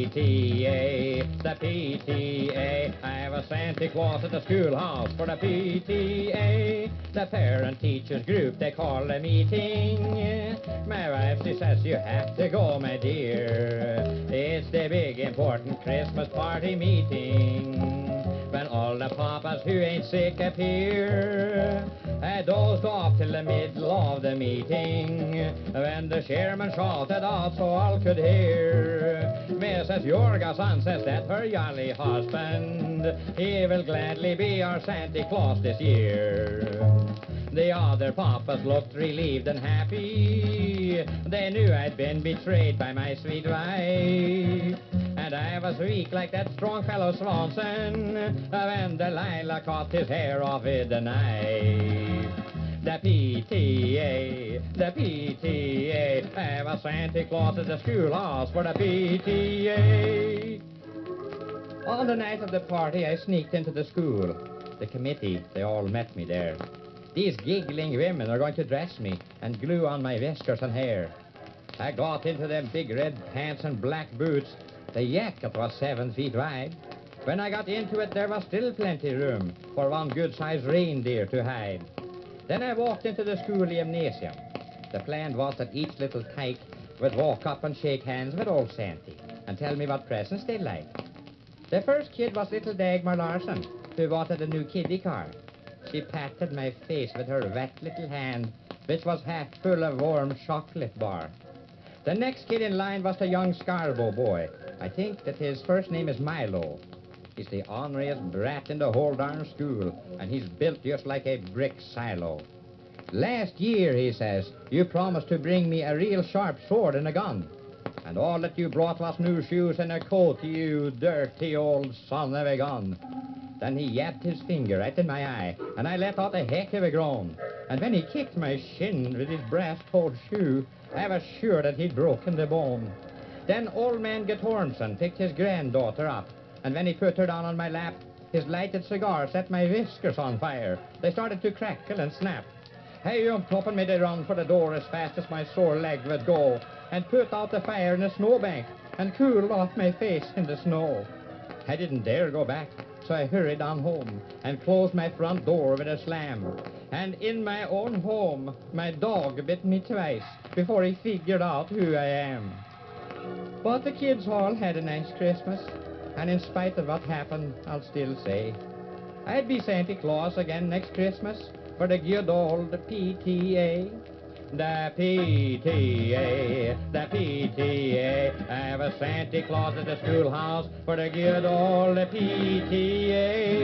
PTA, the PTA. I have a Santa Claus at the schoolhouse for the PTA. The parent-teachers group, they call a meeting. My wife, she says, you have to go, my dear. It's the big, important Christmas party meeting. When all the papas who ain't sick appear, I dozed off till the middle of the meeting, when the chairman shouted out so all could hear. Mrs. Yorgesson says that her jolly husband, he will gladly be our Santa Claus this year. The other papas looked relieved and happy. They knew I'd been betrayed by my sweet wife. And I was weak like that strong fellow Swanson when Delilah cut his hair off with a knife. The PTA, the PTA. I have a Santa Claus at the schoolhouse for the PTA. On the night of the party, I sneaked into the school. The committee, they all met me there. These giggling women are going to dress me and glue on my whiskers and hair. I got into them big red pants and black boots. The jacket was 7 feet wide. When I got into it, there was still plenty room for one good-sized reindeer to hide. Then I walked into the school gymnasium. The plan was that each little tyke would walk up and shake hands with old Santy and tell me what presents they'd like. The first kid was little Dagmar Larson, who wanted a new kiddie car. She patted my face with her wet little hand, which was half full of warm chocolate bar. The next kid in line was the young Scarborough boy. I think that his first name is Milo. He's the orneriest brat in the whole darn school, and he's built just like a brick silo. Last year, he says, you promised to bring me a real sharp sword and a gun. And all that you brought was new shoes and a coat, you dirty old son of a gun. Then he yapped his finger right in my eye, and I let out a heck of a groan. And when he kicked my shin with his brass-toed shoe, I was sure that he'd broken the bone. Then old man Guttormson picked his granddaughter up, and when he put her down on my lap, his lighted cigar set my whiskers on fire. They started to crackle and snap. I jumped up and made a run for the door as fast as my sore leg would go, and put out the fire in a snowbank, and cooled off my face in the snow. I didn't dare go back, so I hurried on home and closed my front door with a slam. And in my own home, my dog bit me twice before he figured out who I am. But the kids all had a nice Christmas, and in spite of what happened, I'll still say, I'd be Santa Claus again next Christmas for the good old PTA. The PTA, the PTA. I have a Santa Claus at the schoolhouse for the good old PTA.